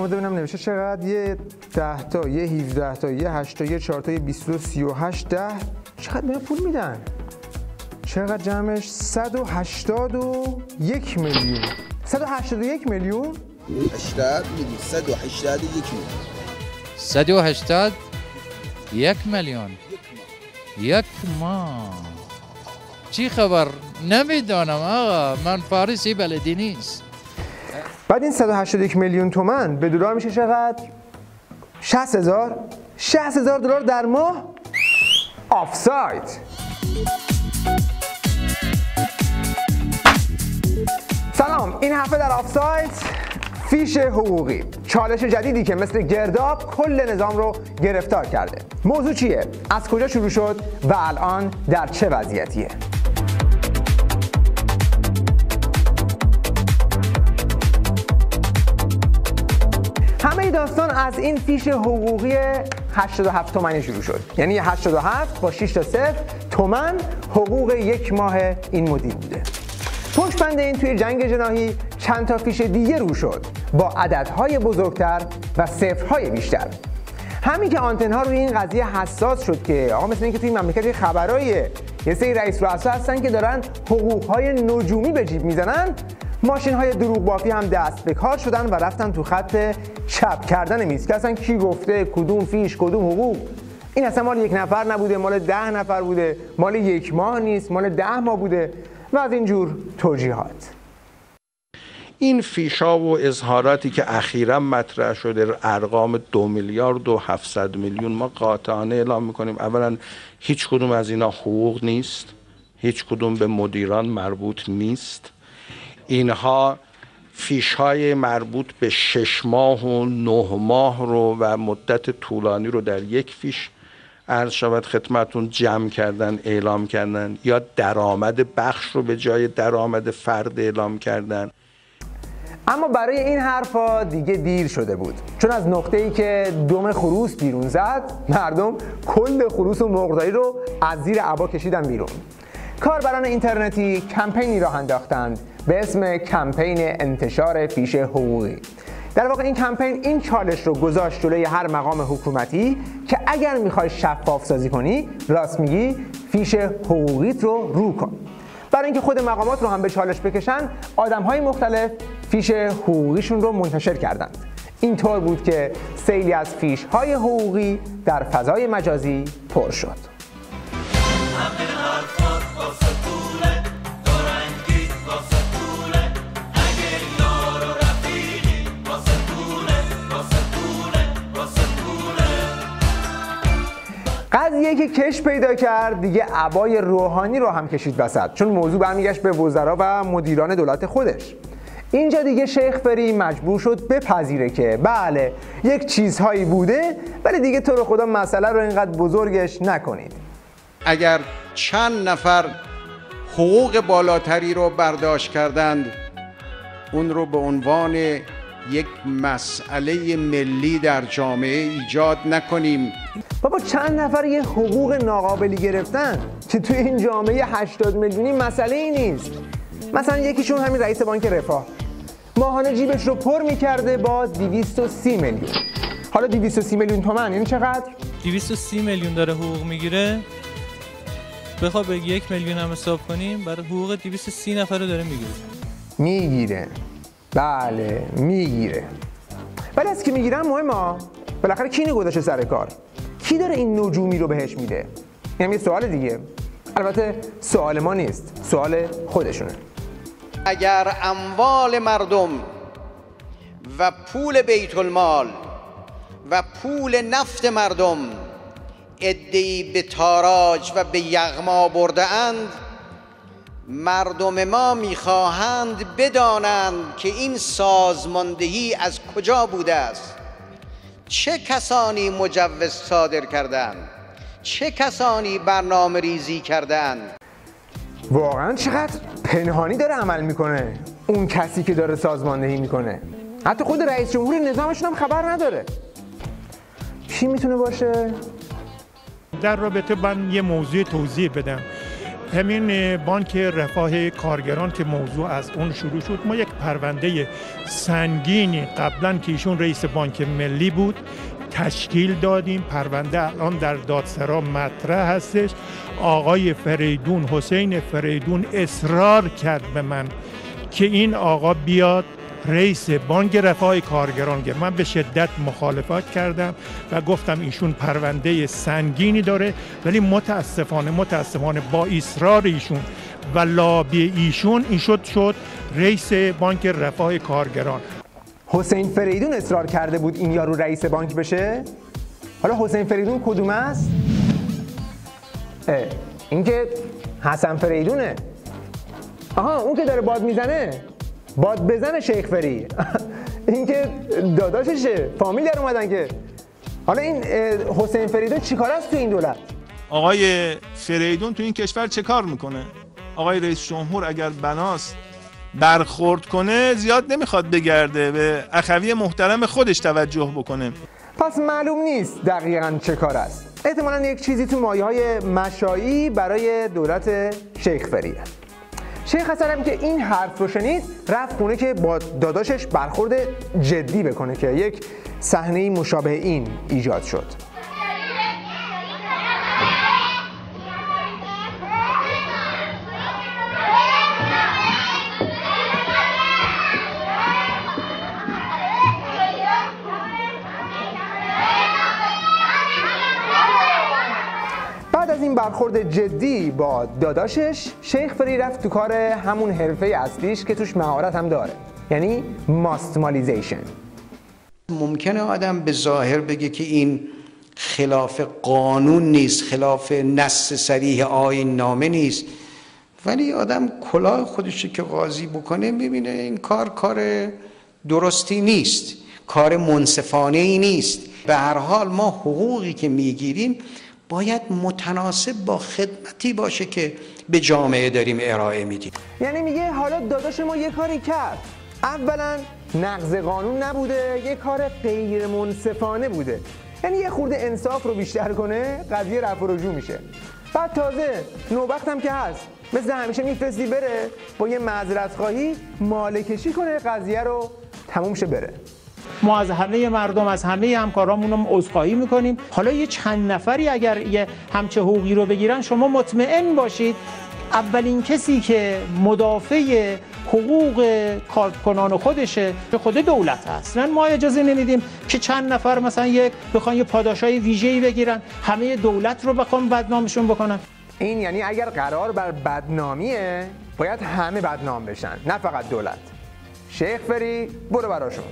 کن ببینم نمیشه چقدر. یه 10 تا، یه 17 تا، یه 8 تا، یه 4 تا، یه 20 تا، 38 10. چقدر به پول میدن؟ چقدر جمعش؟ 181 میلیون. 181 میلیون؟ 80 میلیون. 181 میلیون. 181 میلیون. یک ماه. چی خبر؟ نمیدانم آقا، من فارسی بلدی نیست. بعد این 181 میلیون تومان به دلار میشه چقدر؟ 60,000. 60,000 دلار در ماه؟ آفساید. سلام، این هفته در آفساید فیش حقوقی، چالش جدیدی که مثل گرداب کل نظام رو گرفتار کرده. موضوع چیه؟ از کجا شروع شد و الان در چه وضعیتیه؟ همه داستان از این فیش حقوقی 87 تومانی شروع شد. یعنی 87 با 6 تا 0 تومن حقوق یک ماه این مدیر بوده. پشت بند این توی جنگ جناحی چند تا فیش دیگه رو شد با عددهای بزرگتر و صفرهای بیشتر. همین که آنتن‌ها روی این قضیه حساس شد که آقا مثل اینکه توی مملکت خبرای یه سری رئیس رؤسا هستن که دارن حقوق‌های نجومی به جیب میزنن، ماشین‌های دروغ بافی هم دست به کار شدن و رفتن تو خط چپ کردن میز که اصلا کی گفته کدوم فیش کدوم حقوق. این اصلا مال یک نفر نبوده، مال 10 نفر بوده، مال یک ماه نیست، مال 10 ماه بوده و از اینجور توجیهات. این فیشا و اظهاراتی که اخیراً مطرح شده، ارقام 2 میلیارد و 700 میلیون، ما قاطعانه اعلام میکنیم اولا هیچ کدوم از اینا حقوق نیست، هیچ کدوم به مدیران مربوط نیست. اینها فیش‌های مربوط به 6 ماه و 9 ماه رو و مدت طولانی رو در یک فیش عرض شود خدمتون جمع کردن، اعلام کردن، یا درآمد بخش رو به جای درآمد فرد اعلام کردن. اما برای این حرفا دیگه دیر شده بود، چون از نقطه‌ای که دم خروس بیرون زد، مردم کل خروس و مرغداری رو از زیر عبا کشیدن بیرون. کاربران اینترنتی کمپینی راه انداختند به اسم کمپین انتشار فیش حقوقی. در واقع این کمپین این چالش رو گذاشت جلوی هر مقام حکومتی که اگر میخوای شفاف سازی کنی، راست میگی، فیش حقوقیت رو کن. برای اینکه خود مقامات رو هم به چالش بکشن، آدم‌های مختلف فیش حقوقیشون رو منتشر کردند. اینطور بود که سیلی از فیش‌های حقوقی در فضای مجازی پر شد. قضیه که کش پیدا کرد دیگه عبای روحانی رو هم کشید وسط، چون موضوع برمیگشت به وزرا و مدیران دولت خودش. اینجا دیگه شیخ فری مجبور شد بپذیره که بله یک چیزهایی بوده، ولی دیگه تو رو خدا مسئله رو اینقدر بزرگش نکنید. اگر چند نفر حقوق بالاتری رو برداشت کردند، اون رو به عنوان یک مسئله ملی در جامعه ایجاد نکنیم. بابا چند نفر یه حقوق ناقابلی گرفتن که توی این جامعه 80 میلیونی مسئله ای نیست. مثلا یکیشون همین رئیس بانک رفاه ماهانه جیبش رو پر میکرده با 230 میلیون. حالا 230 میلیون تومان یعنی چقدر؟ 230 میلیون داره حقوق میگیره. بخواد به 1 میلیون هم حساب کنیم، برای حقوق 230 نفر رو داره میگیره. بله میگیره. ولی از کی میگیرن مهمه. بالاخره کی گذاشته سر کار؟ کی داره این نجومی رو بهش میده؟ این یه سوال دیگه. البته سوال ما نیست، سوال خودشونه. اگر اموال مردم و پول بیت المال و پول نفت مردم عده‌ای به تاراج و به یغما برده اند، مردم ما میخواهند بدانند که این سازماندهی از کجا بوده است، چه کسانی مجوز صادر کردند، چه کسانی برنامه ریزی کردند. واقعا چقدر پنهانی داره عمل میکنه اون کسی که داره سازماندهی میکنه. حتی خود رئیس جمهور نظامشون هم خبر نداره. کی میتونه باشه؟ در رابطه من یه موضوع توضیح بدم. همین بانک رفاه کارگران که موضوع از اون شروع شد، ما یک پرونده سنگینی قبلا که ایشون رئیس بانک ملی بود تشکیل دادیم. پرونده الان در دادسرا مطرح هستش. آقای فریدون، حسین فریدون اصرار کرد به من که این آقا بیاد رئیس بانک رفاه کارگران. من به شدت مخالفت کردم و گفتم ایشون پرونده سنگینی داره، ولی متاسفانه با اصرار ایشون و لابی ایشون این شد رئیس بانک رفاه کارگران. حسین فریدون اصرار کرده بود این یارو رئیس بانک بشه. حالا حسین فریدون کدوم است؟ این که حسن فریدونه. آها، اون که داره باد میزنه، باد بزنه شیخ فری. این که داداششه، فامیل در اومدن که. حالا این حسین فریدون چیکار است تو این دولت؟ آقای فریدون تو این کشور چه کار میکنه؟ آقای رئیس جمهور اگر بناست برخورد کنه زیاد نمیخواد بگرده، به اخوی محترم خودش توجه بکنه. پس معلوم نیست دقیقاً چه کار است. احتمالاً یک چیزی تو مایه‌های مشائی برای دولت شیخ فریه. شیخ حسن هم که این حرف رو شنید رفت خونه که با داداشش برخورد جدی بکنه که یک صحنه مشابه این ایجاد شد. بعد از این برخورد جدی با داداشش، شیخ فری رفت تو کار همون حرفه اصلیش که توش مهارت هم داره، یعنی ماستمالیزیشن. ممکنه آدم به ظاهر بگه که این خلاف قانون نیست، خلاف نص صریح آیین نامه نیست، ولی آدم کلاه خودش که قاضی بکنه ببینه این کار درستی نیست، کار منصفانه ای نیست. به هر حال ما حقوقی که میگیریم باید متناسب با خدمتی باشه که به جامعه داریم ارائه میدیم. یعنی میگه حالا داداش ما یه کاری کرد، اولا نقض قانون نبوده، یه کار غیر منصفانه بوده، یعنی یه خورده انصاف رو بیشتر کنه قضیه رفع و رجوع میشه. بعد تازه نوبت هم که هست مثل همیشه میفرستی بره با یه معذرت خواهی ماله کشی کنه، قضیه رو تموم شه بره. ما از همه مردم، از همه همکارامون عذرخواهی میکنیم. حالا یه چند نفری اگر یه همچه حقوقی رو بگیرن، شما مطمئن باشید اولین کسی که مدافع حقوق کارکنان خودشه خود دولت هست. ما اجازه نمیدیم که چند نفر مثلا بخوان یه پاداشای ویژه‌ای بگیرن، همه دولت رو بخوام بدنامشون بکنن. این یعنی اگر قرار بر بدنامیه باید همه بدنام بشن، نه فقط دولت. شیخ فری برو براشون.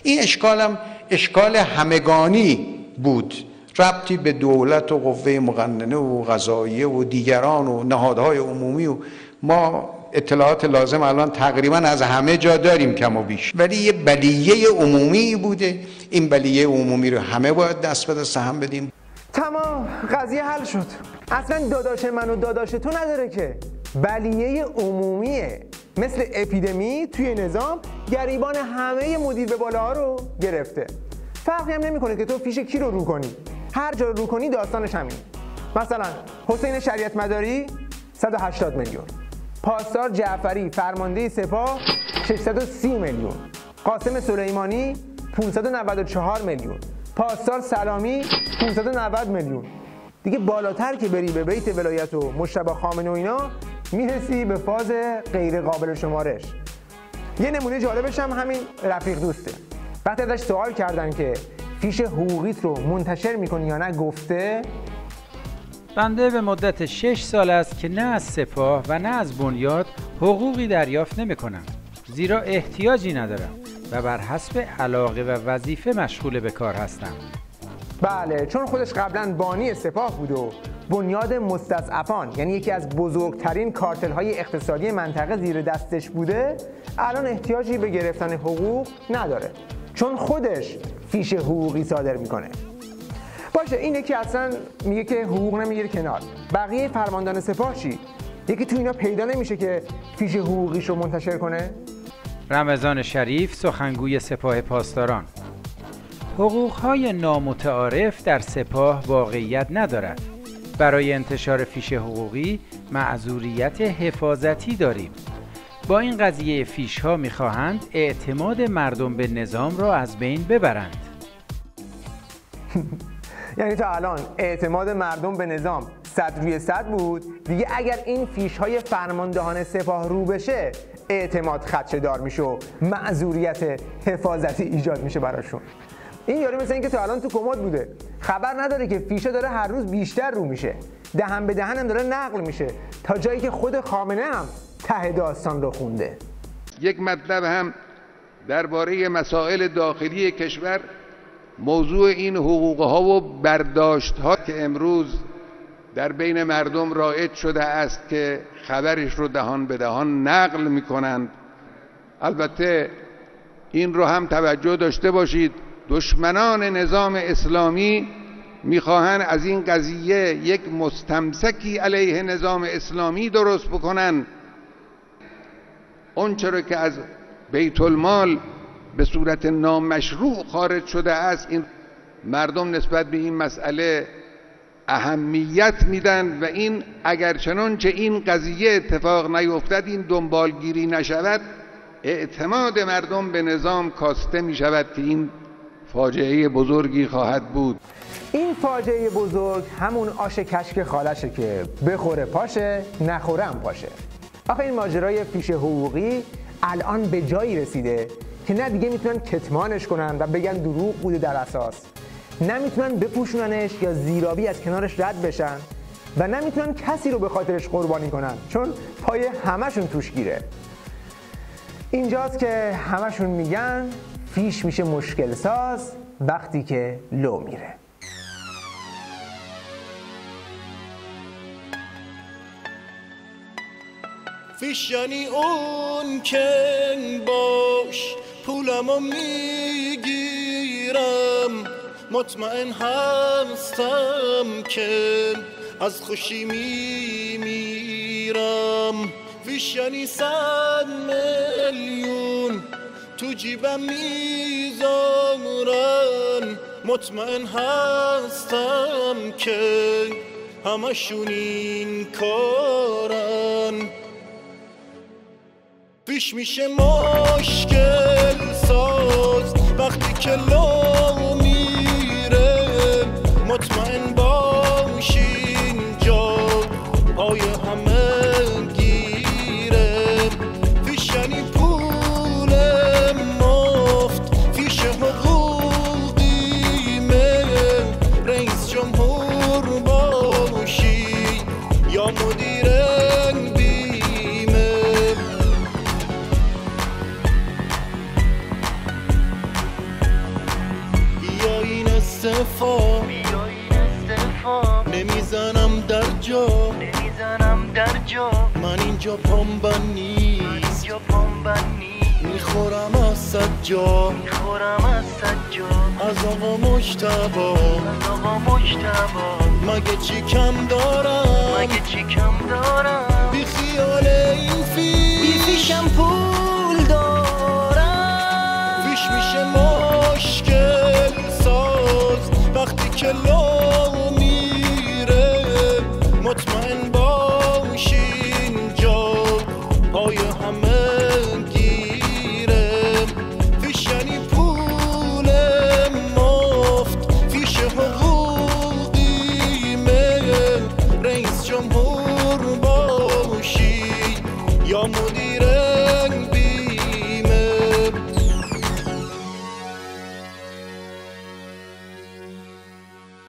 این اشکالم اشکال همگانی بود، ربطی به دولت و قوه مقننه و قضاییه و دیگران و نهادهای عمومی و ما اطلاعات لازم الان تقریبا از همه جا داریم کم و بیش، ولی یه بلیه عمومی بوده. این بلیه عمومی رو همه باید دست به دست هم بدیم. تمام، قضیه حل شد. اصلا داداش من و داداش تو نداره که، بلیه عمومیه، مثل اپیدمی توی نظام گریبان همه مدیر به بالاها رو گرفته. فرقی هم نمیکنه که تو فیش کی رو کنی، هر جا رو کنی داستانش همین. مثلا حسین شریعت مداری 180 میلیون، پاسدار جعفری فرمانده سپاه 630 میلیون، قاسم سلیمانی 594 میلیون، پاسدار سلامی 590 میلیون. دیگه بالاتر که بری به بیت ولایت و مجتبی خامنه و اینا میرسی به فاز غیر قابل شمارش. یه نمونه جالبش هم همین رفیق دوسته. وقتی ازش سوال کردن که فیش حقوقیت رو منتشر میکنی یا نه، گفته بنده به مدت 6 سال است که نه از سپاه و نه از بنیاد حقوقی دریافت نمیکنم، زیرا احتیاجی ندارم و بر حسب علاقه و وظیفه مشغول به کار هستم. بله، چون خودش قبلا بانی سپاه بود و بنیاد مستضعفان، یعنی یکی از بزرگترین کارتل‌های اقتصادی منطقه زیر دستش بوده، الان احتیاجی به گرفتن حقوق نداره، چون خودش فیش حقوقی صادر میکنه. باشه، این یکی اصلا میگه که حقوق نمیگیره کنار. بقیه فرماندهان سپاه چی؟ یکی تو اینا پیدا نمیشه که فیش حقوقیش رو منتشر کنه؟ رمضان شریف، سخنگوی سپاه پاسداران: حقوق‌های نامتعارف در سپاه واقعیت ندارد. برای انتشار فیش حقوقی معذوریت حفاظتی داریم. با این قضیه فیش ها میخواهند اعتماد مردم به نظام را از بین ببرند. یعنی تا الان اعتماد مردم به نظام 100% بود، دیگه اگر این فیش های فرماندهان سپاه رو بشه اعتماد خدشه‌دار میشه و معذوریت حفاظتی ایجاد میشه براشون. این یارو مثل اینکه تا الان تو کمد بوده، خبر نداره که فیشه داره هر روز بیشتر رو میشه، دهن به دهن هم داره نقل میشه تا جایی که خود خامنه هم ته داستان رو خونده. یک مطلب هم درباره مسائل داخلی کشور، موضوع این حقوقها و برداشت‌ها که امروز در بین مردم رایج شده است که خبرش رو دهان به دهان نقل میکنند. البته این رو هم توجه داشته باشید، دشمنان نظام اسلامی میخواهند از این قضیه یک مستمسکی علیه نظام اسلامی درست بکنن. اون چرا که از بیت المال به صورت نامشروع خارج شده است، این مردم نسبت به این مسئله اهمیت میدن و این اگر چنانچه این قضیه اتفاق نیفتد، این دنبالگیری نشود، اعتماد مردم به نظام کاسته میشود که این فاجعه بزرگی خواهد بود. این فاجعه بزرگ همون آش کشک خالشه که بخوره پاشه، نخورم پاشه. آخه این ماجرای فیش حقوقی الان به جایی رسیده که نه دیگه میتونن کتمانش کنن و بگن دروغ بوده در اساس، نه میتونن بپوشوننش یا زیرابی از کنارش رد بشن و نه میتونن کسی رو به خاطرش قربانی کنن، چون پای همشون توش گیره. اینجاست که همشون میگن فیش میشه مشکل ساز وقتی که لو میره. فیش یعنی اون که باش پولمو میگیرم، مطمئن هستم که از خوشی میمیرم. فیش یعنی 100 میلیون تو جیبم میذارن، مطمئن هستم که همشون این کارن. فیش میشه مشکل ساز وقتی که لو میره، مطمئن باشین جا پای همه گیره. فیش یعنی پول مفت، فیش حقوقیمه، رئیس جمهور باشی یا مدیر نمیزنم در جا، من اینجا پامبن نیست، میخورم از 100 جا، از آقا مجتبی. مگه چی کم دارم، بی خیال این فیشم پول دارم. فیش میشه مشکل ساز وقتی که لو میره، مطمئن باشین جا پای همه گیره. فیش یعنی پول مفت، فیش حقوقیمه، رئیس جمهور باشی یا مدیر